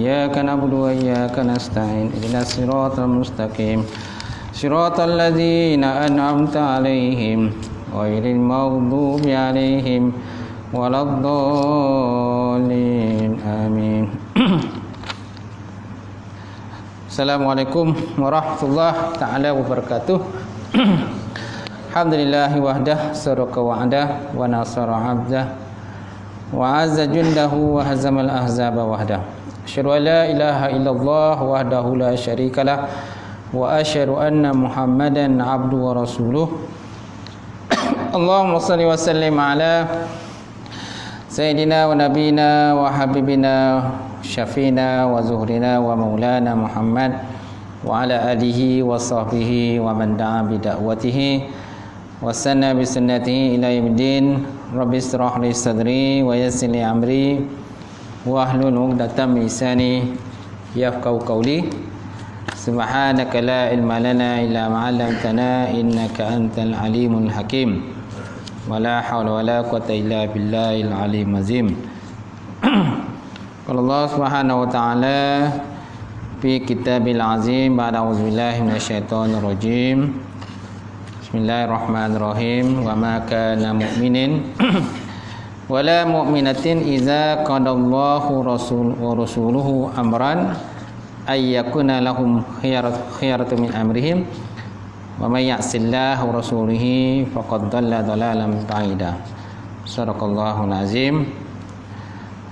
إياك نعبد وإياك نستعين اهدنا الصراط المستقيم صراط الذين أنعمت عليهم غير المغضوب عليهم ولا الضالين آمين. Assalamualaikum warahmatullahi ta'ala wabarakatuh. Alhamdulillahi wahdah sadaqa wa'dah wa nasara 'abdah wa 'azza jundahu wa hazamal ahzaba wahdah. Asyhadu an la ilaha illallah wahdahu la syarikalah wa asyhadu anna Muhammadan 'abduhu wa rasuluh. Allahumma shalli wa sallim ala sayyidina wa nabiyina wa habibina syafiina wa zuhrina wa maulana Muhammad wa ala alihi wa sahbihi wa man da'a bi da'watihi wa sanna bi sunnatihi ila yaumiddin. Rabbi ishrah li sadri wa yassir li amri wa hlul 'uqdatam min lisani yafqahu qawli. Subhanaka la ilma lana illa ma 'allamtana innaka antal alimul hakim. Wala haula wala quwwata illa billahil aliyyil azim. Qala Allah Subhanahu wa ta'ala fi kitabil azim ba'da auzubillahi minasyaitonir rajim. Bismillahirrahmanirrahim. Wa ma kana mu'minin wala mu'minatin idza qadallahu rasuluhu amran ay yakuna lahum khiyaratu min amrihim wa may ya'sillaha wa rasulihi faqad dhalla dhalalan ba'ida. Shadaqallahul azim.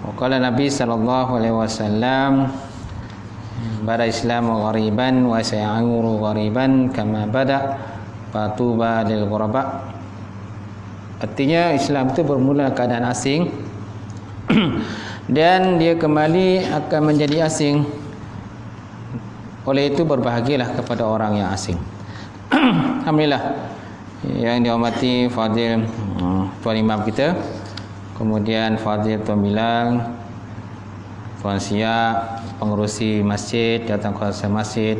Wa qala Nabi sallallahu alaihi wasallam bada islamu ghariban wa say'uru ghariban kama bada fatuba lil ghuraba. Artinya Islam itu bermula keadaan asing dan dia kembali akan menjadi asing. Oleh itu berbahagialah kepada orang yang asing. Alhamdulillah yang dihormati Fadil Tuan Imam kita, kemudian Fadil Tuan Bilal, Tuan Siap, pengurusi masjid, datang kuasa masjid,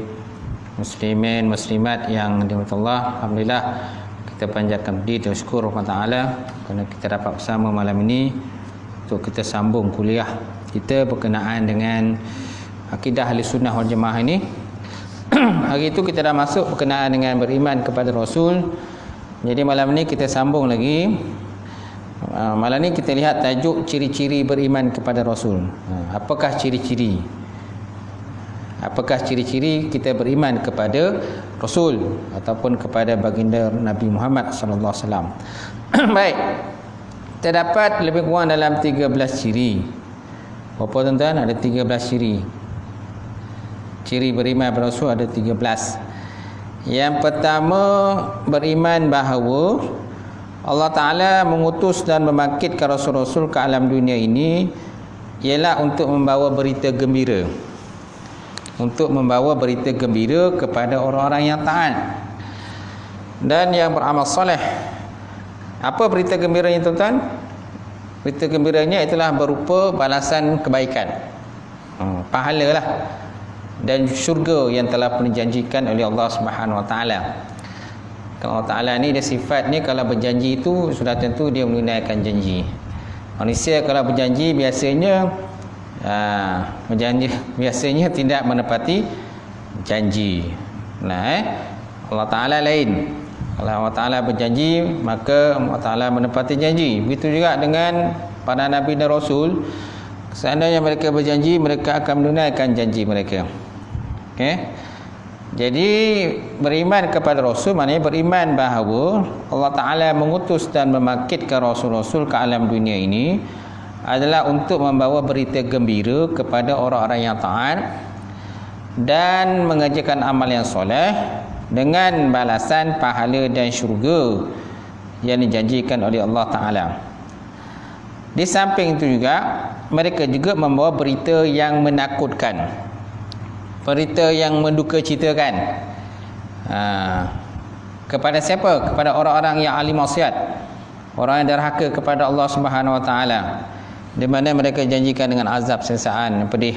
muslimin, muslimat yang dirahmati Allah. Alhamdulillah kita panjatkan puji dan syukur kepada Taala kerana kita dapat bersama malam ini untuk kita sambung kuliah kita berkenaan dengan akidah ahli sunnah wal jamaah ini. Hari itu kita dah masuk berkenaan dengan beriman kepada Rasul. Jadi malam ini kita sambung lagi. Malam ini kita lihat tajuk ciri-ciri beriman kepada Rasul. Apakah ciri-ciri? Apakah ciri-ciri kita beriman kepada Rasul ataupun kepada baginda Nabi Muhammad sallallahu alaihi wasallam? Baik. Terdapat lebih kurang dalam 13 ciri. Berapa tuan-tuan? Ada 13 ciri. Ciri beriman kepada Rasul ada 13. Yang pertama, beriman bahawa Allah Ta'ala mengutus dan membangkitkan Rasul-Rasul ke alam dunia ini ialah untuk membawa berita gembira. Untuk membawa berita gembira kepada orang-orang yang taat dan yang beramal soleh. Apa berita gembiranya tuan-tuan? Berita gembiranya itulah berupa balasan kebaikan, pahala lah, dan syurga yang telah dijanjikan oleh Allah Subhanahu Wa Taala. Allah Ta'ala ni dia sifat ni, kalau berjanji itu sudah tentu dia menunaikan janji. Manusia kalau berjanji biasanya biasanya tidak menepati janji. Allah Ta'ala lain. Kalau Allah Ta'ala berjanji, maka Allah Ta'ala menepati janji. Begitu juga dengan para Nabi dan Rasul. Seandainya mereka berjanji, mereka akan menunaikan janji mereka. Okey. Jadi beriman kepada Rasul maknanya beriman bahawa Allah Ta'ala mengutus dan membangkitkan Rasul-Rasul ke alam dunia ini adalah untuk membawa berita gembira kepada orang-orang yang taat dan mengerjakan amal yang soleh dengan balasan pahala dan syurga yang dijanjikan oleh Allah Ta'ala. Di samping itu juga mereka juga membawa berita yang menakutkan, berita yang mendukacitakan. Kepada siapa? Kepada orang-orang yang ahli maksiat, orang yang derhaka kepada Allah Subhanahu Wa Taala, di mana mereka janjikan dengan azab sesaan yang pedih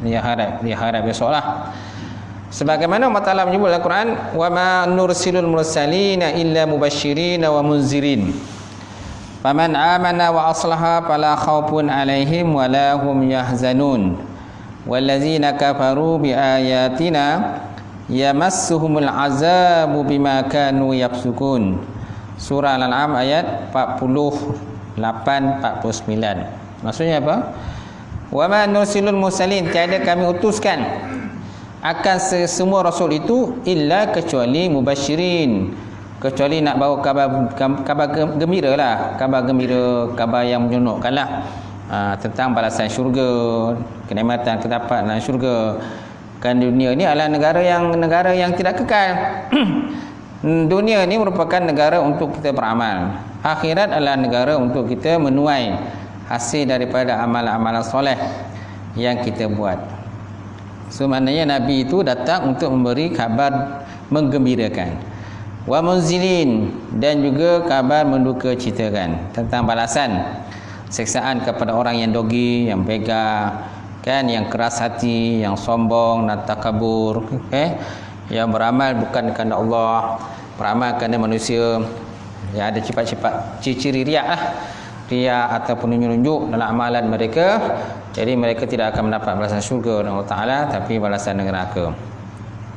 di harap besoklah. Sebagaimana Allah Taala menyebut dalam Al-Quran, wa ma nursilul mursalina illa mubasysyirin wa munzirin faman amana wa aslaha fala khaufun alaihim wa la hum yahzanun wallazina kafaru biayatina yamassuhumul azabu bima kanu yafsukun. Surah Al-An'am ayat 48 49. Maksudnya apa? Wa ma nursilul mursalin, tiada kami utuskan akan semua rasul itu illa kecuali mubasyirin, kecuali nak bawa kabar gembira lah, kabar gembira, kabar yang menyeronokkan lah, tentang balasan syurga, kenikmatan terdapat dalam syurga. Kan dunia ni adalah negara yang tidak kekal. Dunia ni merupakan negara untuk kita beramal. Akhirat adalah negara untuk kita menuai hasil daripada amalan-amalan soleh yang kita buat. So maknanya Nabi itu datang untuk memberi kabar menggembirakan. Wa munzilin, dan juga kabar menduka citakan tentang balasan siksaan kepada orang yang dogi, yang bega, kan, yang keras hati, yang sombong dan takabur, yang beramal bukan kerana Allah, beramal kerana manusia. Ya, ada cepat-cepat ciri-ciri riak lah, riak ataupun menunjuk dalam amalan mereka. Jadi mereka tidak akan mendapat balasan syurga Allah Ta'ala, tapi balasan neraka.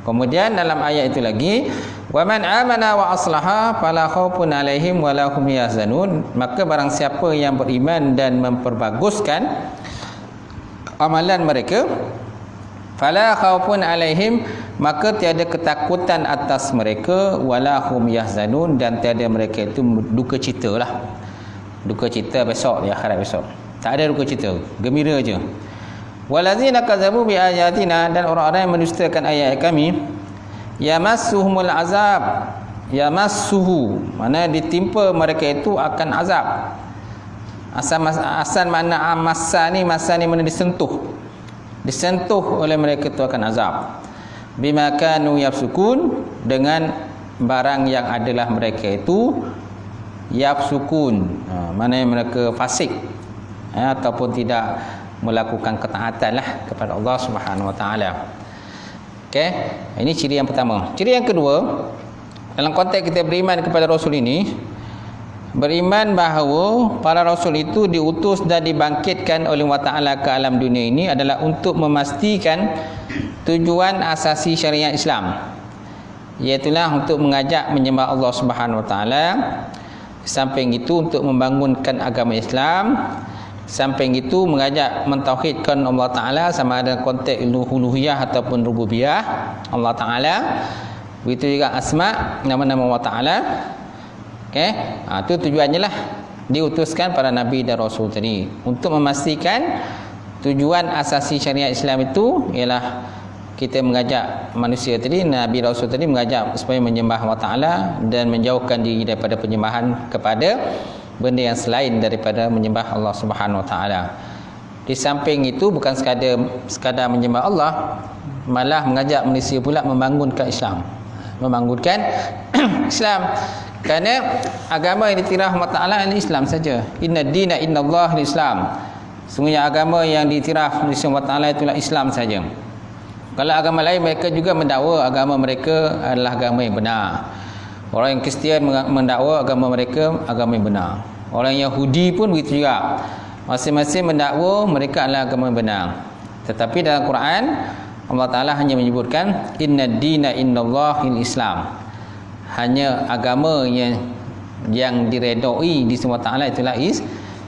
Kemudian dalam ayat itu lagi, wa man amana wa aslaha fala khaufun alaihim wa la hum yahzanun, maka barang siapa yang beriman dan memperbaguskan amalan mereka, fala khaufun alaihim, maka tiada ketakutan atas mereka, wala hum yahzanun, dan tiada mereka itu duka cita lah. Duka cita besok, di akhirat besok tak ada duka cita, gembira je. Walazina kadzabu bi ayatina, dan orang-orang yang mendustakan ayat kami, yamassuhumul azab, yamassuhu, mana ditimpa mereka itu akan azab. Asal makna masa ni mana disentuh oleh mereka itu akan azab. Bima kanu yafsukun, dengan barang yang adalah mereka itu yafsukun, mana mereka fasik, ataupun tidak melakukan ketaatan lah kepada Allah Subhanahu Wa Taala. Okey, ini ciri yang pertama. Ciri yang kedua, dalam konteks kita beriman kepada Rasul ini, beriman bahawa para Rasul itu diutus dan dibangkitkan oleh Allah Ta'ala ke alam dunia ini adalah untuk memastikan tujuan asasi syariat Islam, iaitulah untuk mengajak menyembah Allah Subhanahu Wa Taala. Samping itu untuk membangunkan agama Islam. Samping itu mengajak mentauhidkan Allah Ta'ala, sama ada konteks uluhiyah ataupun rububiyah Allah Ta'ala. Begitu juga asma, nama-nama Allah Ta'ala. Okey, itu tujuannya lah diutuskan para Nabi dan Rasul tadi, untuk memastikan tujuan asasi syariat Islam itu ialah kita mengajak manusia tadi, Nabi Rasul tadi mengajak supaya menyembah Allah Ta'ala dan menjauhkan diri daripada penyembahan kepada benda yang selain daripada menyembah Allah Subhanahu Wa Ta'ala. Di samping itu bukan sekadar menyembah Allah, malah mengajak manusia pula membangunkan Islam, membangunkan Islam. Kerana agama yang ditiraf Allah Ta'ala ini Islam saja. Inna dina innallahi Islam. Sungguhnya agama yang ditiraf oleh Allah Ta'ala itulah Islam saja. Kalau agama lain, mereka juga mendakwa agama mereka adalah agama yang benar. Orang yang Kristian mendakwa agama mereka agama yang benar. Orang Yahudi pun begitu juga. Masing-masing mendakwa mereka adalah agama yang benar. Tetapi dalam Quran, Allah Ta'ala hanya menyebutkan inna dina innallahi Islam. Hanya agama yang diredai di semua Ta'ala itulah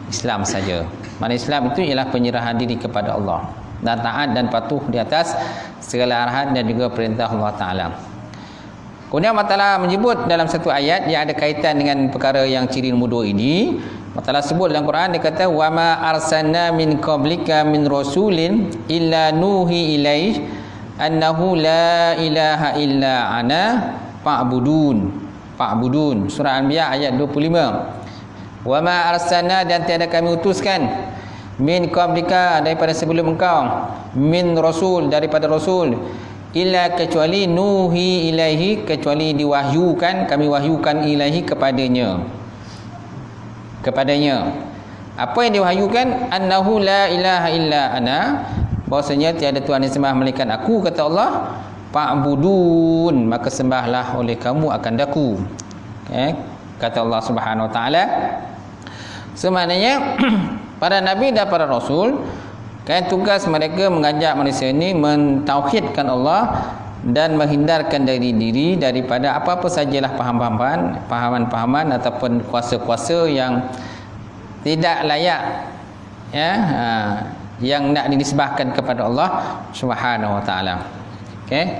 Islam saja. Makna Islam itu ialah penyerahan diri kepada Allah dan taat dan patuh di atas segala arahan dan juga perintah Allah Ta'ala. Kemudian Allah Ta'ala menyebut dalam satu ayat yang ada kaitan dengan perkara yang ciri nombor 2 ini. Allah Ta'ala sebut dalam Quran, dia kata wa ma arsalna min qablika min rasulin illa nuhi ilaih annahu la ilaha illa ana fa'budun. Surah Al-Anbiya ayat 25. Wa ma arsalna, dan tiada kami utuskan, min qablika, daripada sebelum engkau, min rasul, daripada rasul, illa, kecuali nuhi ilaihi, kecuali diwahyukan, kami wahyukan ilaihi kepadanya. Apa yang diwahyukan? Annahu la ilaha illa ana, bahwasanya tiada Tuhan yang sembah melainkan aku, kata Allah. Fa'budun, maka sembahlah oleh kamu akan daku. Kata Allah Subhanahu Wa Ta'ala. Semaknanya para nabi dan para rasul, Kan tugas mereka mengajak manusia ini mentauhidkan Allah dan menghindarkan dari diri daripada apa-apa sajalah pahaman-pahaman ataupun kuasa-kuasa yang tidak layak, ya, yang nak dinisbahkan kepada Allah Subhanahu wa taala. Okey.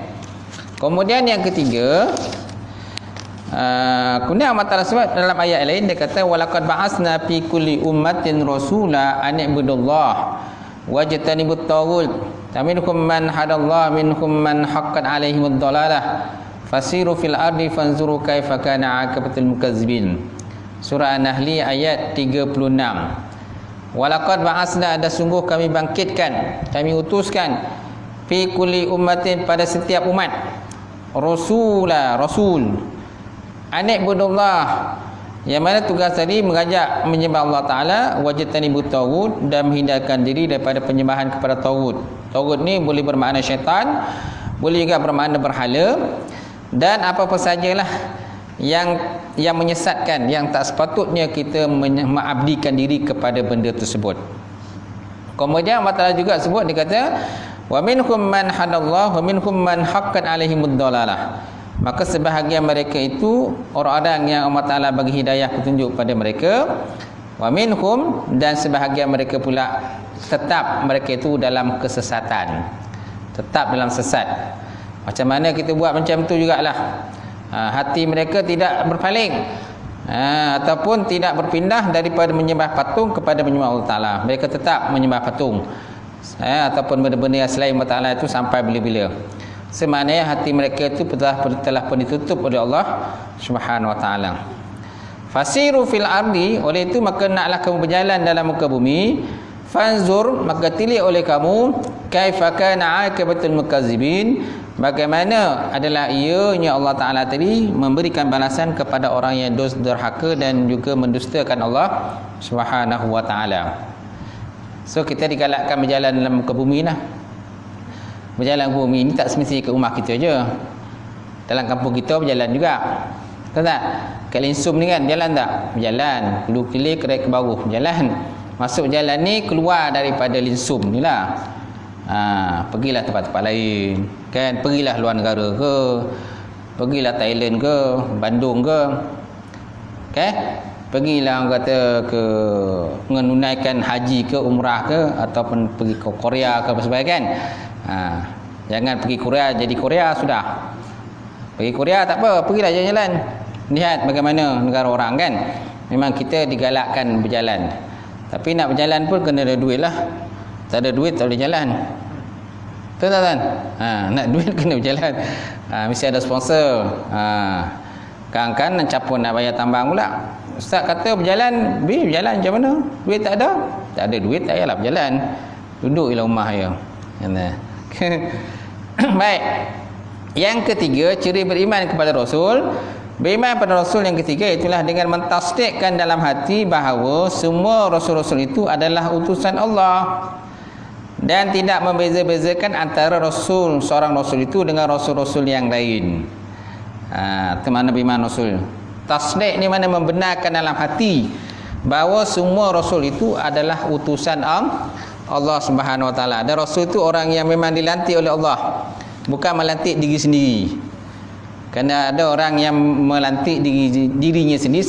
Kemudian yang ketiga, kemudian Allah Taala sebut dalam ayat lain, dia kata walaqad ba'asna fi kulli ummatin rasula an ibudullah wajtanibut taghut minhum man hadallahu minhum man haqqat alaihimud dhalalah fasiru fil ardi fanzuru kaifa kana 'aqibatul mukazzibin. Surah An-Nahl ayat 36. Walaqad ba'asna, ada sungguh kami bangkitkan, kami utuskan, fi kulli ummatin, pada setiap umat, rasula, rasul, anibudullah, yang mana tugas tadi mengajak menyembah Allah Ta'ala, wajtanibut taghut, dan menghindarkan diri daripada penyembahan kepada taghut. Taghut ni boleh bermakna syaitan, boleh juga bermakna berhala, dan apa-apa sajalah yang menyesatkan, yang tak sepatutnya kita mengabdikan diri kepada benda tersebut. Kemudian Allah Ta'ala juga sebut, dia kata wa minhum man hadallahu wa minhum man haqqat alaihimud dhalalah. Maka sebahagian mereka itu orang-orang yang Allah Ta'ala bagi hidayah petunjuk pada mereka, wa minhum, dan sebahagian mereka pula tetap mereka itu dalam kesesatan, tetap dalam sesat. Macam mana kita buat macam tu jugalah, hati mereka tidak berpaling, ataupun tidak berpindah daripada menyembah patung kepada menyembah Allah Ta'ala. Mereka tetap menyembah patung, ataupun benda-benda yang selain Allah Ta'ala itu sampai bila-bila. Semaknanya hati mereka itu telah pun ditutup oleh Allah Subhanahu wa taala. Fasiru fil ardi, oleh itu maka naklah kamu berjalan dalam muka bumi, fanzur, maka tilik oleh kamu, kaifa kana 'aqibatul mukazzibin, bagaimana adalah ianya Allah Taala tadi memberikan balasan kepada orang yang durhaka dan juga mendustakan Allah Subhanahu wa taala. So kita digalakkan berjalan dalam muka bumi lah. Berjalan ke bumi ini tak semestinya ke rumah kita je. Dalam kampung kita berjalan juga. Tahu tak? Kat Linsum ni kan berjalan tak? Berjalan. Hulu Kelir, Kerai Kebaru, berjalan. Masuk jalan ni keluar daripada Linsum ni lah. Pergilah tempat-tempat lain. Kan? Pergilah luar negara ke, pergilah Thailand ke, Bandung ke. Okay? Pergilah orang kata ke menunaikan haji ke, umrah ke, ataupun pergi ke Korea ke apa sebagainya kan. Jangan pergi Korea jadi Korea sudah. Pergi Korea tak apa, pergilah jalan-jalan, lihat bagaimana negara orang kan. Memang kita digalakkan berjalan, tapi nak berjalan pun kena ada duit lah. Tak ada duit tak boleh jalan. Betul tak kan? Nak duit kena berjalan, mesti ada sponsor. Kan capur nak bayar tambang pula. Ustaz kata berjalan, berjalan macam mana? Duit tak ada? Tak ada duit tak payahlah berjalan, duduk di rumah je. Baik. Yang ketiga, ciri beriman kepada Rasul. Beriman pada Rasul yang ketiga itulah dengan mentasdikkan dalam hati bahawa semua Rasul-Rasul itu adalah utusan Allah, dan tidak membeza-bezakan antara Rasul, seorang Rasul itu dengan Rasul-Rasul yang lain. Itu mana beriman Rasul. Tasdik ni mana membenarkan dalam hati bahawa semua Rasul itu adalah utusan Allah Subhanahu wa taala. Dan Rasul itu orang yang memang dilantik oleh Allah, bukan melantik diri sendiri. Kerana ada orang yang melantik dirinya sendiri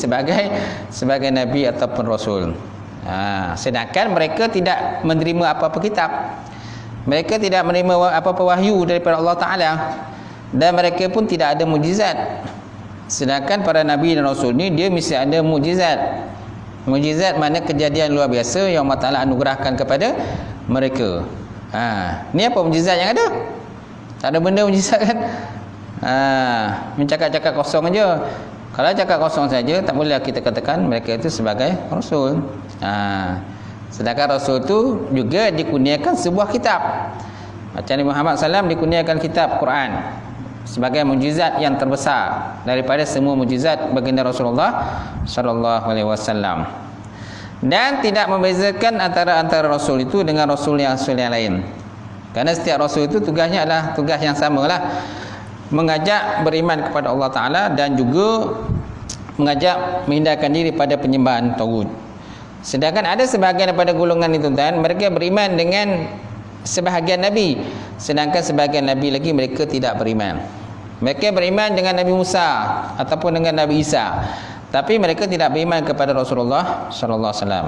sebagai nabi ataupun rasul. Sedangkan mereka tidak menerima apa-apa kitab. Mereka tidak menerima apa-apa wahyu daripada Allah Taala, dan mereka pun tidak ada mukjizat. Sedangkan para nabi dan rasul ni dia mesti ada mukjizat. Mukjizat mana kejadian luar biasa yang Allah Taala anugerahkan kepada mereka. Ni apa mukjizat yang ada? Tak ada benda mukjizat kan? Mencakap-cakap kosong aja. Kalau cakap kosong saja, tak boleh kita katakan mereka itu sebagai rasul. Sedangkan rasul itu juga dikurniakan sebuah kitab. Macam Nabi Muhammad SAW dikurniakan kitab Quran sebagai mukjizat yang terbesar daripada semua mukjizat baginda Rasulullah sallallahu alaihi wasallam. Dan tidak membezakan antara rasul itu dengan rasul yang lain. Kerana setiap rasul itu tugasnya adalah tugas yang samalah, mengajak beriman kepada Allah Taala dan juga mengajak menghindarkan diri pada penyembahan taghut. Sedangkan ada sebahagian daripada golongan itu tuan, mereka beriman dengan sebahagian Nabi, sedangkan sebahagian Nabi lagi mereka tidak beriman. Mereka beriman dengan Nabi Musa ataupun dengan Nabi Isa, tapi mereka tidak beriman kepada Rasulullah sallallahu alaihi wasallam,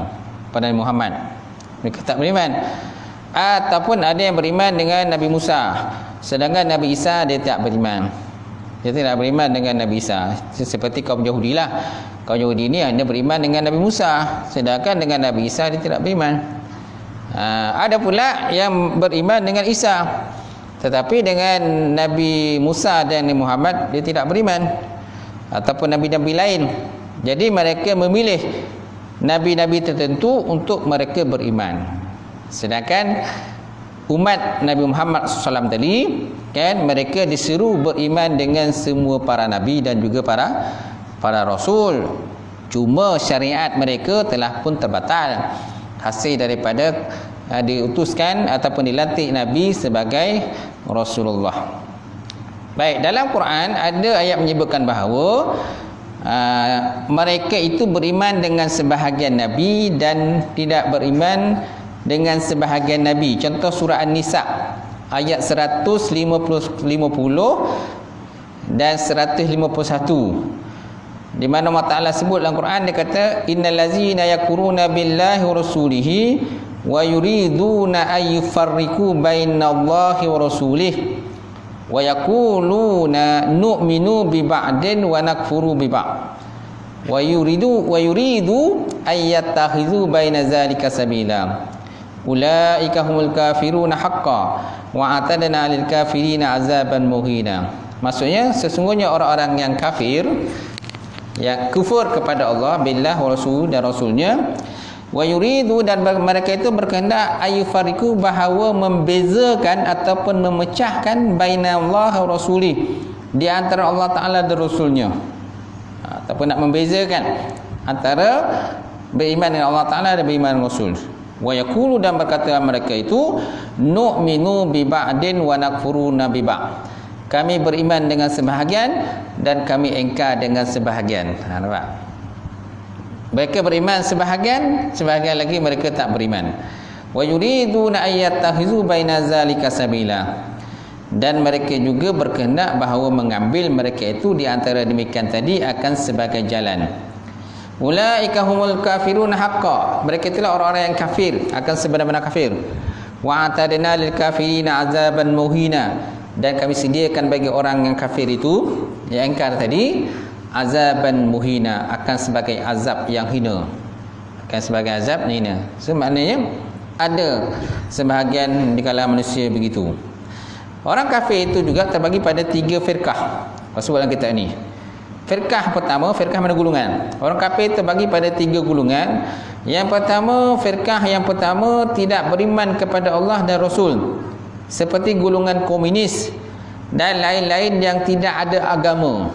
pada Nabi Muhammad. Mereka tak beriman. Ataupun ada yang beriman dengan Nabi Musa, sedangkan Nabi Isa dia tak beriman. Dia tidak beriman dengan Nabi Isa. Seperti kaum Yahudi lah. Kaum Yahudi ni hanya beriman dengan Nabi Musa, sedangkan dengan Nabi Isa dia tidak beriman. Ada pula yang beriman dengan Isa, tetapi dengan Nabi Musa dan Nabi Muhammad dia tidak beriman, ataupun Nabi-Nabi lain. Jadi mereka memilih Nabi-Nabi tertentu untuk mereka beriman. Sedangkan umat Nabi Muhammad SAW tadi, kan, mereka disuruh beriman dengan semua para Nabi dan juga para Rasul. Cuma syariat mereka telah pun terbatal hasil daripada diutuskan ataupun dilantik Nabi sebagai Rasulullah. Baik, dalam Quran ada ayat menyebutkan bahawa mereka itu beriman dengan sebahagian Nabi dan tidak beriman dengan sebahagian Nabi. Contoh surah An-Nisa ayat 150 dan 151, di mana Allah Ta'ala sebut dalam Quran, dia kata innallazina yakuruna billahi wa rasulihi wa yuriduna ayyufarriqu bainallahi wa rasulihi wa yaquluna nu'minu bi ba'din wa nakfuru bi ba'd wa yuridu ayyattakhidhu baina zalika sabila ulaika humul kafiruna haqqan wa atadna lil kafirina azaban muhina. Maksudnya sesungguhnya orang-orang yang kafir, yang kufur kepada Allah, billah wa rasul dan rasulnya, wa yuridu dan mereka itu berkehendak ayyufariku bahawa membezakan ataupun memecahkan baina Allah wa rasuli, di antara Allah Taala dan rasulnya, ataupun nak membezakan antara beriman dengan Allah Taala dan beriman dengan Rasul. Wa yaqulu dan berkata mereka itu nu'minu bi ba'din wa nakfuruna bi ba'd. Kami beriman dengan sebahagian dan kami engkar dengan sebahagian. Nampak? Mereka beriman sebahagian, sebahagian lagi mereka tak beriman. Wa yuriduna ayyattakhidhu baina zalika sabila. Dan mereka juga berkehendak bahawa mengambil mereka itu di antara demikian tadi akan sebagai jalan. Ulaika humul kafirun haqqan. Mereka itulah orang-orang yang kafir, akan sebenar-benar kafir. Wa atadna lil kafirina azaban muhina. Dan kami sediakan bagi orang yang kafir itu, yang engkar tadi, azaban muhina, akan sebagai azab yang hina. Akan sebagai azab hina. So maknanya ada sebahagian di kalangan manusia begitu. Orang kafir itu juga terbagi pada 3 firqah. Maksud dalam kitab ni. Firqah pertama, firqah mana golongan? Orang kafir terbagi pada 3 golongan. Yang pertama, firqah yang pertama tidak beriman kepada Allah dan Rasul, seperti golongan komunis dan lain-lain yang tidak ada agama.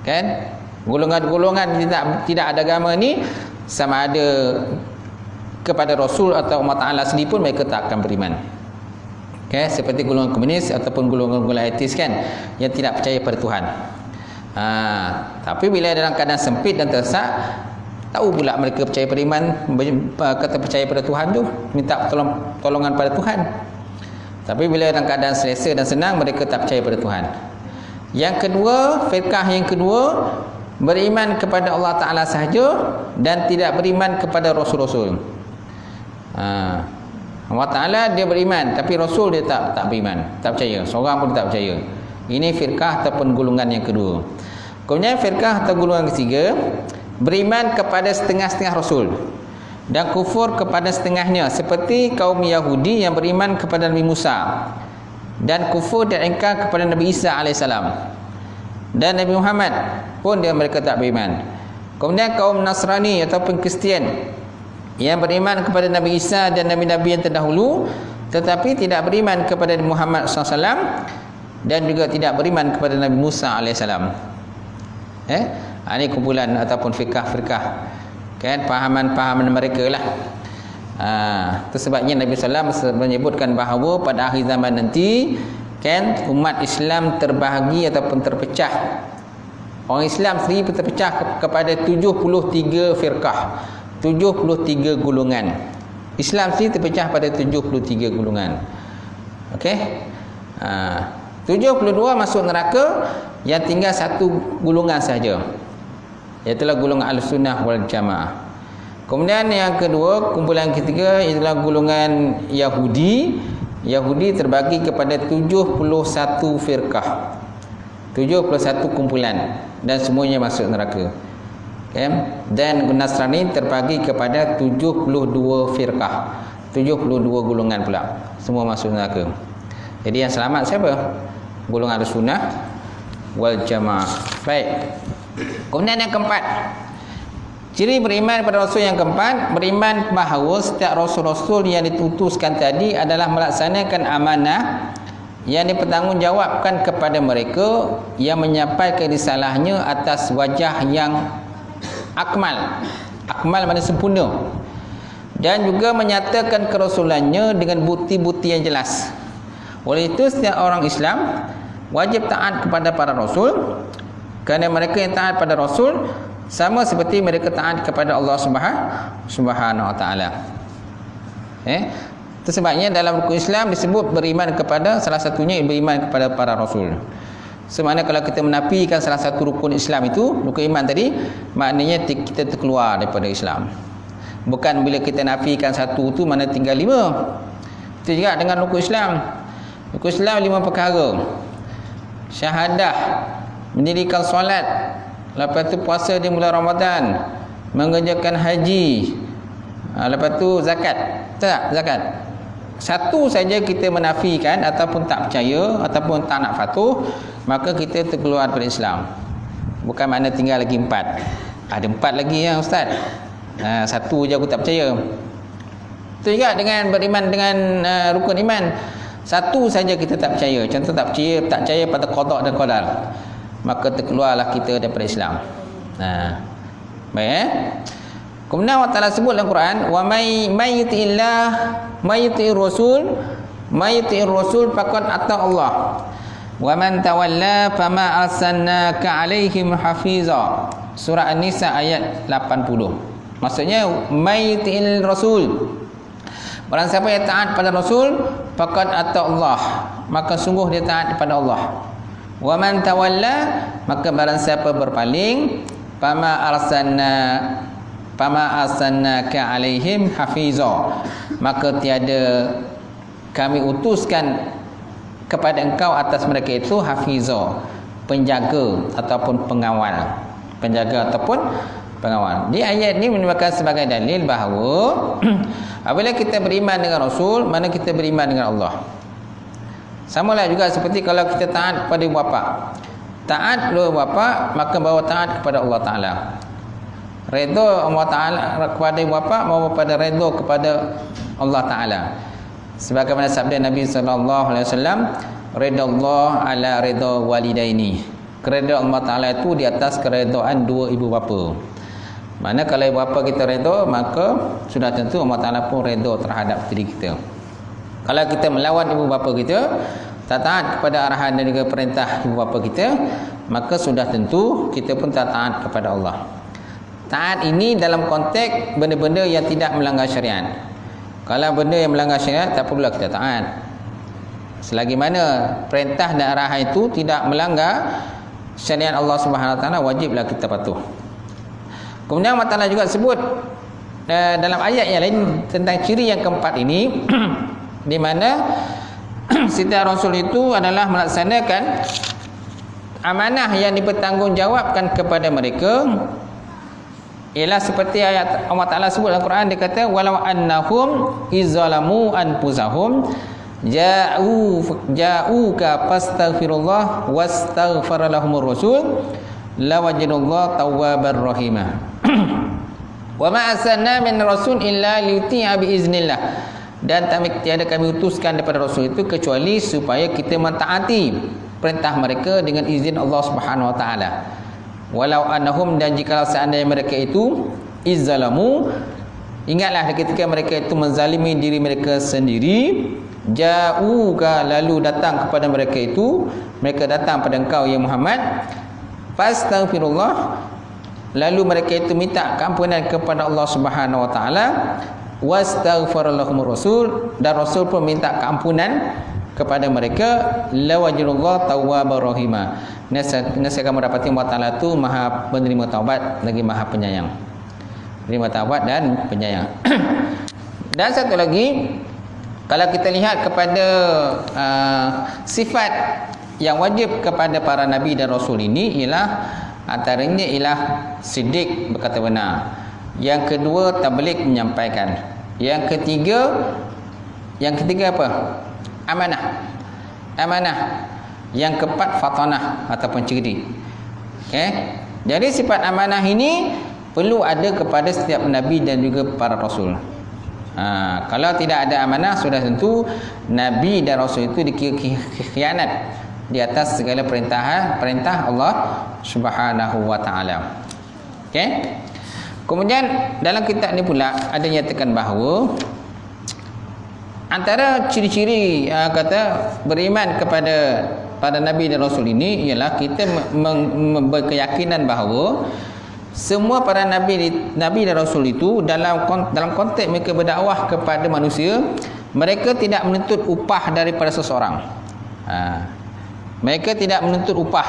Kan? Golongan-golongan tidak ada agama ni, sama ada kepada Rasul atau Allah Ta'ala sendiri pun mereka tak akan beriman. Okay? Seperti golongan komunis ataupun golongan-golongan ateis, kan, yang tidak percaya pada Tuhan. Tapi bila dalam keadaan sempit dan terdesak, tahu pula mereka percaya pada iman, kata percaya pada Tuhan tu, minta pertolongan pada Tuhan. Tapi bila dalam keadaan selesa dan senang, mereka tak percaya pada Tuhan. Yang kedua, firqah yang kedua, beriman kepada Allah Ta'ala sahaja dan tidak beriman kepada Rasul-Rasul. Allah Ta'ala dia beriman, tapi Rasul dia tak beriman, tak percaya, seorang pun tak percaya. Ini firqah ataupun golongan yang kedua. Kemudian firqah atau golongan ketiga, beriman kepada setengah-setengah Rasul dan kufur kepada setengahnya, seperti kaum Yahudi yang beriman kepada Nabi Musa dan kufur dan ingkar kepada Nabi Isa AS, dan Nabi Muhammad pun mereka tak beriman. Kemudian kaum Nasrani ataupun Kristian yang beriman kepada Nabi Isa dan Nabi-Nabi yang terdahulu, tetapi tidak beriman kepada Nabi Muhammad SAW dan juga tidak beriman kepada Nabi Musa AS. Ini kumpulan ataupun firqah-firqah, kan, pahaman-pahaman mereka lah. Itu sebabnya Nabi SAW menyebutkan bahawa pada akhir zaman nanti, kan, umat Islam terbahagi ataupun terpecah Orang Islam sendiri terpecah kepada 73 firqah, 73 golongan. Islam sendiri terpecah pada 73 golongan. Okey. 72 masuk neraka, yang tinggal satu golongan saja, iaitu golongan Ahlussunnah wal Jamaah. Kemudian yang kedua, kumpulan ketiga ialah golongan Yahudi. Yahudi terbagi kepada 71 firqah, 71 kumpulan, dan semuanya masuk neraka. Okay. Dan Nasrani terbagi kepada 72 firqah, 72 golongan pula, semua masuk neraka. Jadi yang selamat siapa? Golongan Ahlussunnah wal Jamaah. Baik. Kemudian yang keempat, ciri beriman pada Rasul yang keempat, beriman bahawa setiap Rasul-Rasul yang diutuskan tadi adalah melaksanakan amanah yang dipertanggungjawabkan kepada mereka, yang menyampaikan risalahnya atas wajah yang akmal. Akmal maknanya sempurna. Dan juga menyatakan kerasulannya dengan bukti-bukti yang jelas. Oleh itu setiap orang Islam wajib taat kepada para Rasul, kerana mereka yang taat pada Rasul sama seperti mereka taat kepada Allah Subhanahu Wa Taala. Itu sebabnya dalam rukun Islam disebut beriman kepada, salah satunya beriman kepada para Rasul. Semana kalau kita menafikan salah satu rukun Islam itu, rukun iman tadi, maknanya kita terkeluar daripada Islam. Bukan bila kita nafikan satu tu mana tinggal 5. Itu juga dengan rukun Islam. Rukun Islam 5 perkara. Syahadah, mendirikan solat, lepas tu puasa di bulan Ramadan, mengerjakan haji, lepas tu zakat. Tak, zakat. Satu saja kita menafikan ataupun tak percaya ataupun tak nak patuh, maka kita terkeluar daripada Islam. Bukan makna tinggal lagi 4. Ada 4 lagi ya Ustaz. Satu je aku tak percaya. Itu juga dengan beriman dengan rukun iman. Satu saja kita tak percaya. Contoh tak percaya pada qada dan qadar, maka terkeluarlah kita daripada Islam. Baik. Kemudian Allah Taala sebut dalam Quran, wa may yuti'illah may yuti'ir rasul faqad ata Allah wa man tawalla fama arsalnaka alaihim hafiza. Surah An-Nisa ayat 80. Maksudnya may yuti'il rasul, barang siapa yang taat pada Rasul, faqad ata Allah, maka sungguh dia taat kepada Allah. Wa man tawalla, maka barang siapa berpaling, fama arsalnaka alaihim hafiza, maka tiada kami utuskan kepada engkau atas mereka itu hafiza, penjaga ataupun pengawal. Penjaga ataupun pengawal. Di ayat ini merupakan sebagai dalil bahawa apabila kita beriman dengan Rasul, mana kita beriman dengan Allah. Samalah juga seperti kalau kita taat kepada ibu bapa. Taat kepada bapa, maka bawa taat kepada Allah Taala. Redha Allah Taala kepada ibu bapa, bawa pada redha kepada Allah Taala. Sebagaimana sabda Nabi sallallahu alaihi wasallam, redha Allah ala redha walidaini. Keredaan Allah Taala itu di atas keredaan dua ibu bapa. Mana kalau ibu bapa kita redha, maka sudah tentu Allah Taala pun redha terhadap diri kita. Kalau kita melawan ibu bapa kita, tak taat kepada arahan dan juga perintah ibu bapa kita, maka sudah tentu kita pun tak taat kepada Allah. Taat ini dalam konteks benda-benda yang tidak melanggar syariat. Kalau benda yang melanggar syariat, tak perlulah kita taat. Selagi mana perintah dan arahan itu tidak melanggar syariat Allah Subhanahu Wa Taala, wajiblah kita patuh. Kemudian Allah Taala juga sebut dalam ayat yang lain tentang ciri yang keempat ini di mana setiap Rasul itu adalah melaksanakan amanah yang dipertanggungjawabkan kepada mereka. Ialah seperti ayat Allah Taala sebut dalam Quran, dia kata walau annahum izzalamu anfusahum ja'uka fastaghfirullah wastaghfara lahumur rasul lawajadullah tawwabar rahimah. Wa ma arsalna min rasul illa liyuti'a bi iznillah. Dan tiada kami utuskan daripada Rasul itu kecuali supaya kita mentaati perintah mereka dengan izin Allah Subhanahu Wa Taala. Walau annahum, dan jika seandainya mereka itu izzalamu, ingatlah ketika mereka itu menzalimi diri mereka sendiri, ja'uka, lalu datang kepada mereka itu, mereka datang pada engkau ya Muhammad, fastaghfirullah, lalu mereka itu minta keampunan kepada Allah Subhanahu wa taala, wastaghfarallahumur rasul, dan rasul pun minta keampunan kepada mereka, lawajirullah tawwabar rahima. Nasihat kamu dapati Allah Taala tu Maha penerima taubat lagi Maha penyayang. Penerima taubat dan penyayang. Dan satu lagi, kalau kita lihat kepada sifat yang wajib kepada para nabi dan rasul ini, ialah antaranya ialah siddiq, berkata benar. Yang kedua, tabligh, menyampaikan. Yang ketiga apa? Amanah. Yang keempat, fatanah ataupun cerdik. Okey. Jadi sifat amanah ini perlu ada kepada setiap nabi dan juga para rasul. Kalau tidak ada amanah, sudah tentu nabi dan rasul itu dikira khianat di atas segala perintah Allah Subhanahu wa taala. Okey. Kemudian dalam kitab ni pula ada nyatakan bahawa antara ciri-ciri kata beriman kepada pada nabi dan rasul ini ialah kita berkeyakinan bahawa semua para nabi dan rasul itu dalam konteks mereka berdakwah kepada manusia, mereka tidak menuntut upah daripada seseorang. Mereka tidak menuntut upah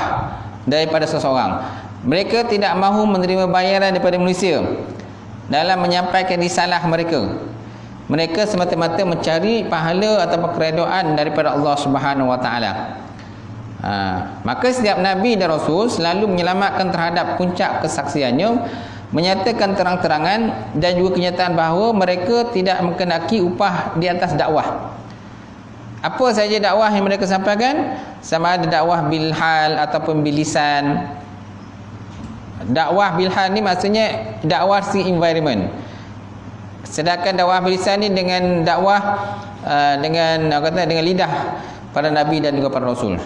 daripada seseorang. Mereka tidak mahu menerima bayaran daripada manusia dalam menyampaikan risalah mereka. Mereka semata-mata mencari pahala atau keredaan daripada Allah Subhanahu wa taala. Maka setiap nabi dan rasul selalu menyelamatkan terhadap puncak kesaksiannya, menyatakan terang-terangan dan juga kenyataan bahawa mereka tidak menghendaki upah di atas dakwah. Apa saja dakwah yang mereka sampaikan, sama ada dakwah bilhal ataupun bilisan. Dakwah bilhal ni maksudnya dakwah si environment. Sedangkan dakwah bilisan ni dengan dakwah dengan lidah para nabi dan juga para rasul.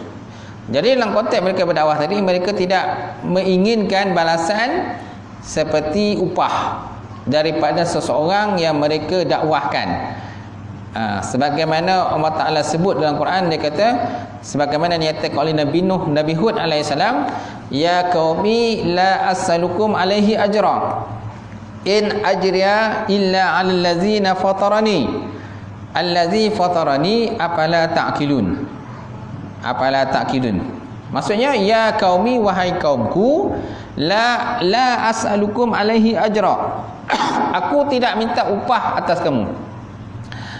Jadi dalam konteks mereka berdakwah tadi, mereka tidak menginginkan balasan seperti upah daripada seseorang yang mereka dakwahkan. Sebagaimana Allah Ta'ala sebut dalam Quran, dia kata sebagaimana nyatakan oleh Nabi Nuh, Nabi Hud alaihissalam, ya qaumi la as'alukum alaihi ajra in ajriya illa 'alal ladzina fatarani allazi fatarani afala ta'qilun. Maksudnya, ya qaumi, wahai kaumku, la as'alukum alaihi ajra, aku tidak minta upah atas kamu.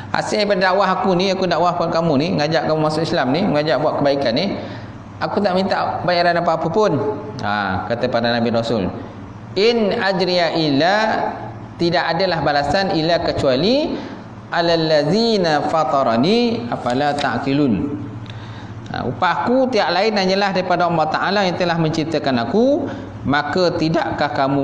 Hasil daripada dakwah aku ni, aku dakwah kepada kamu ni, ngajak kamu masuk Islam ni, ngajak buat kebaikan ni, aku tak minta bayaran apa-apa pun. Kata para Nabi Rasul, in ajriya illa, tidak adalah balasan illa kecuali alal ladzina fatarani afala ta'qilun. Upahku tiada lain hanyalah daripada Allah Ta'ala yang telah menciptakan aku, maka tidakkah kamu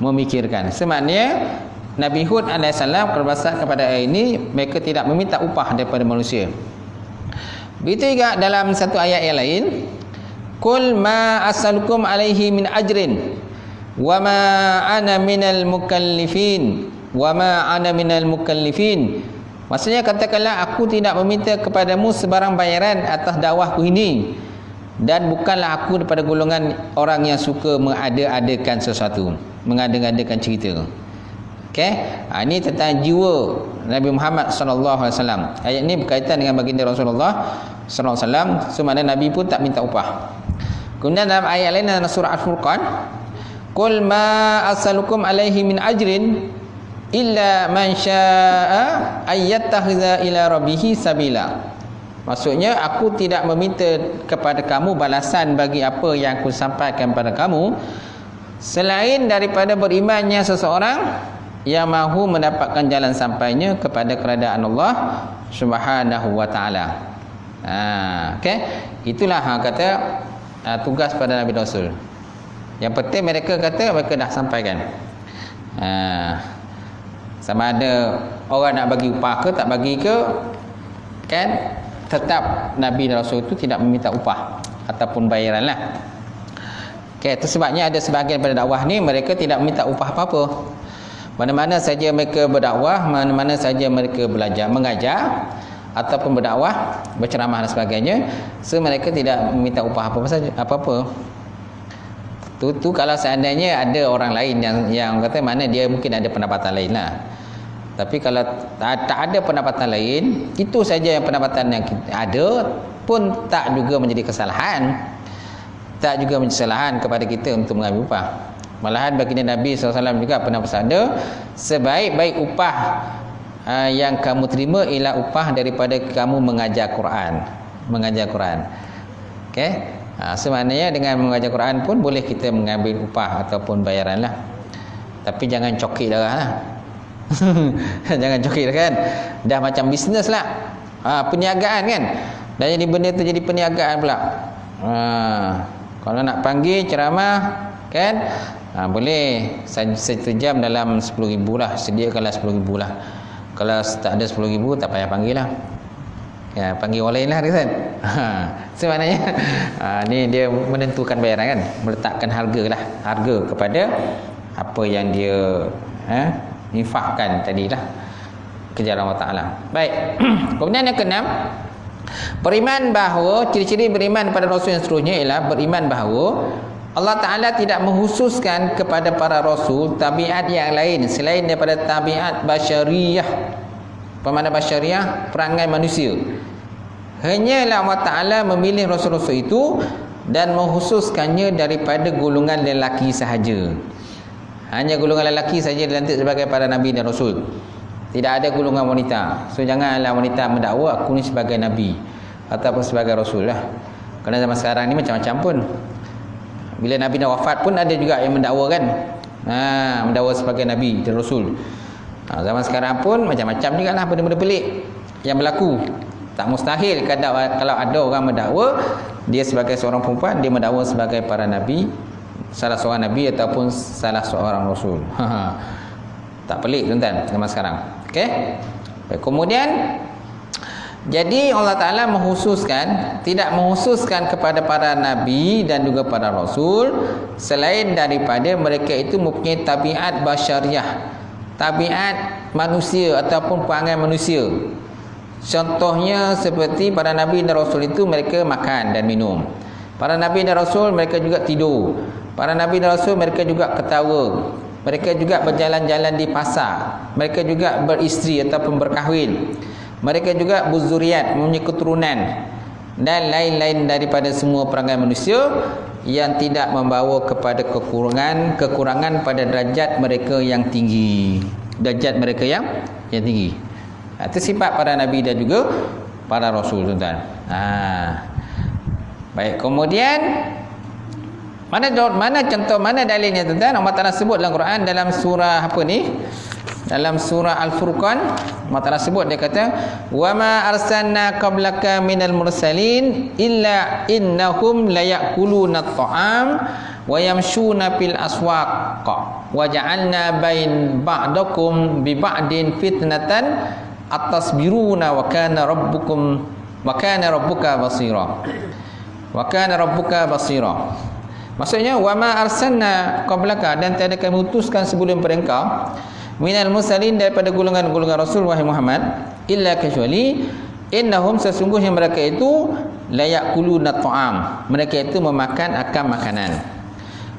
memikirkan? Semaknanya Nabi Hud AS berbasar kepada ayat ini, mereka tidak meminta upah daripada manusia. Begitu juga dalam satu ayat yang lain, qul ma as'alukum alaihi min ajrin wa ma ana minal mukallifin. Maksudnya, katakanlah aku tidak meminta kepadamu sebarang bayaran atas dakwahku ini, dan bukanlah aku daripada golongan orang yang suka mengada-adakan sesuatu, mengada-adakan cerita. Okey, ini tentang jiwa Nabi Muhammad sallallahu alaihi wasallam. Ayat ini berkaitan dengan baginda Rasulullah sallallahu alaihi wasallam, semana Nabi pun tak minta upah. Kemudian dalam ayat lain dalam surah Al-Furqan, qul ma as'alukum alaihi min ajrin illa man syaa'a ayyattakhidha ila rabbih sabila. Maksudnya, aku tidak meminta kepada kamu balasan bagi apa yang aku sampaikan pada kamu, selain daripada berimannya seseorang yang mahu mendapatkan jalan sampainya kepada keredaan Allah Subhanahu wa taala. Okey, itulah kata tugas pada Nabi Rasul. Yang penting mereka kata mereka dah sampaikan. Sama ada orang nak bagi upah ke tak bagi ke, kan, tetap Nabi dan Rasul itu tidak meminta upah ataupun bayaran lah. Okay, itu sebabnya ada sebahagian pada dakwah ni mereka tidak meminta upah apa-apa. Mana-mana saja mereka berdakwah, mana-mana saja mereka belajar, mengajar, ataupun berdakwah, berceramah dan sebagainya, so mereka tidak meminta upah apa-apa. Tu kalau seandainya ada orang lain yang kata mana dia mungkin ada pendapatan lain lah. Tapi kalau tak ada pendapatan lain, itu saja yang pendapatan yang ada pun tak juga menjadi kesalahan. Tak juga menjadi kesalahan kepada kita untuk mengambil upah. Malahan baginda Nabi SAW juga pernah bersabda, sebaik-baik upah yang kamu terima ialah upah daripada kamu mengajar Quran. Mengajar Quran. Okey? Sebenarnya dengan mengajar Quran pun boleh kita mengambil upah ataupun bayaran lah. Tapi jangan cokik darah lah. Jangan cokik kan. Dah macam bisnes lah. Perniagaan kan. Dan jadi benda tu jadi perniagaan pula. Kalau nak panggil ceramah kan, boleh satu jam dalam 10,000 lah. Sediakanlah 10,000 lah. Kalau tak ada 10,000 tak payah panggil lah. Ya, panggil orang lain lah kan. Sebenarnya ni dia menentukan bayaran kan, meletakkan harga kepada apa yang dia infakkan tadilah ke jalan Allah Taala. Baik. Kemudian yang keenam, beriman bahawa ciri-ciri beriman pada rasul yang seterusnya ialah beriman bahawa Allah Ta'ala tidak menghususkan kepada para rasul tabiat yang lain selain daripada tabiat basyariyah. Pemana basyariyah? Perangai manusia. Hanyalah Allah Ta'ala memilih rasul-rasul itu dan menghususkannya daripada golongan lelaki sahaja. Hanya golongan lelaki saja dilantik sebagai para nabi dan rasul. Tidak ada golongan wanita. So janganlah wanita mendakwa aku ni sebagai nabi ataupun sebagai rasul lah. Kerana zaman sekarang ni macam-macam pun. Bila Nabi dah wafat pun ada juga yang mendakwa kan. Mendakwa sebagai Nabi dan Rasul. Zaman sekarang pun macam-macam juga lah benda-benda pelik yang berlaku. Tak mustahil kalau ada orang mendakwa dia sebagai seorang perempuan, dia mendakwa sebagai para Nabi, salah seorang Nabi ataupun salah seorang Rasul. Tak pelik tuan-tuan zaman sekarang. Okay. Kemudian jadi Allah Ta'ala tidak menghususkan kepada para Nabi dan juga para Rasul selain daripada mereka itu mempunyai tabiat basyariah, tabiat manusia ataupun perangai manusia. Contohnya seperti para Nabi dan Rasul itu mereka makan dan minum. Para Nabi dan Rasul mereka juga tidur. Para Nabi dan Rasul mereka juga ketawa. Mereka juga berjalan-jalan di pasar. Mereka juga beristeri ataupun berkahwin. Mereka juga berzuriat, mempunyai keturunan dan lain-lain daripada semua perangai manusia yang tidak membawa kepada kekurangan pada derajat mereka yang tinggi. Derajat mereka yang tinggi. Itu sifat para nabi dan juga para rasul, tuan-tuan. Baik, kemudian mana contoh, mana dalilnya, tuan-tuan? Allah Taala sebut dalam Quran dalam surah apa ni? Dalam surah Al-Furqan, Allah Ta'ala sebut, dia kata, "Wa ma arsalna qablaka minal mursalin illa innahum layakuluna at-ta'am wa yamshuna fil aswaq wa ja'alna bain ba'dakum bi ba'din fitnatan atasbiruna wa kana rabbuka basira." Wa kana rabbuka basira. Maksudnya, wa ma arsalna qablaka, dan tiada kami utuskan sebelum engkau minal mursalin, daripada golongan-golongan Rasul wahai Muhammad, illa kecuali innahum, sesungguhnya mereka itu layakuluna ta'am, mereka itu memakan akan makanan,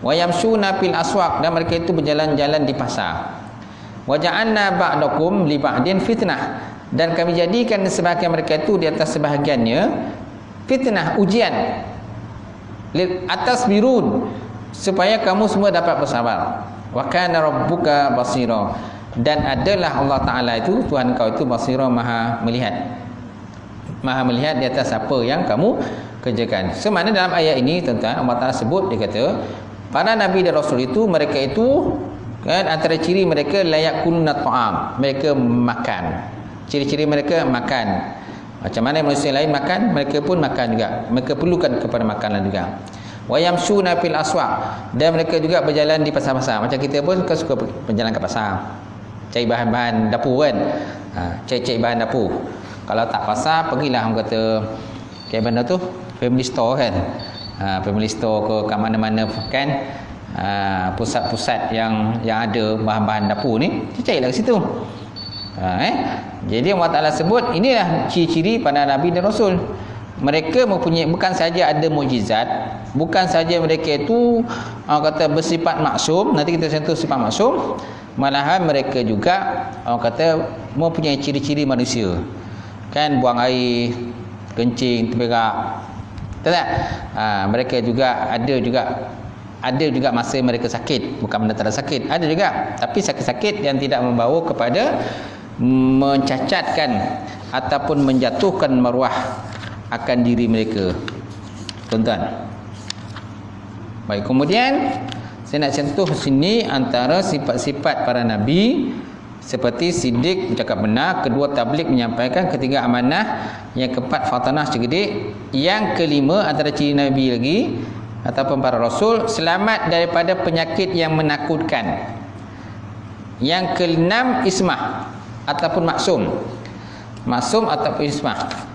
wa yamshuna fil aswaq, dan mereka itu berjalan-jalan di pasar, wa ja'alna ba'dakum li ba'din fitnah, dan kami jadikan sebahagian mereka itu di atas sebahagiannya fitnah, ujian, atas birun, supaya kamu semua dapat bersabar. Wa kana rabbuka basira, dan adalah Allah Ta'ala itu, Tuhan kau itu basira, maha melihat di atas apa yang kamu kerjakan. Semana dalam ayat ini, tuan-tuan, Allah Ta'ala sebut, dia kata para Nabi dan Rasul itu, mereka itu kan, antara ciri mereka layakuluna ta'am, mereka makan. Ciri-ciri mereka makan. Macam mana manusia lain makan, mereka pun makan juga. Mereka perlukan kepada makanan juga. Wa yamshuna fil aswaq, dan mereka juga berjalan di pasar-pasar. Macam kita pun suka berjalan ke pasar, cari bahan-bahan dapur kan. Cari bahan dapur. Kalau tak pasar, pergilah orang kata kayak benda tu, family store kan. Family store ke kat mana-mana kan. Pusat-pusat yang ada bahan-bahan dapur ni, carilah ke situ. Jadi Allah Ta'ala sebut inilah ciri-ciri para Nabi dan Rasul. Mereka mempunyai, bukan saja ada mukjizat, bukan saja mereka itu kata bersifat maksum, nanti kita sentuh sifat maksum, malahan mereka juga kata mempunyai ciri-ciri manusia. Kan buang air, kencing, terberak. Betul tak? Mereka juga ada juga masa mereka sakit, bukan benda tak ada sakit, ada juga, tapi sakit-sakit yang tidak membawa kepada mencacatkan ataupun menjatuhkan maruah akan diri mereka. Tuan-tuan. Baik, kemudian saya nak sentuh sini antara sifat-sifat para nabi, seperti Siddiq bercakap benar, kedua tabligh menyampaikan, ketiga amanah, yang keempat fatanah cerdik, yang kelima antara ciri nabi lagi ataupun para rasul, selamat daripada penyakit yang menakutkan. Yang keenam ismah ataupun maksum. Maksum ataupun ismah.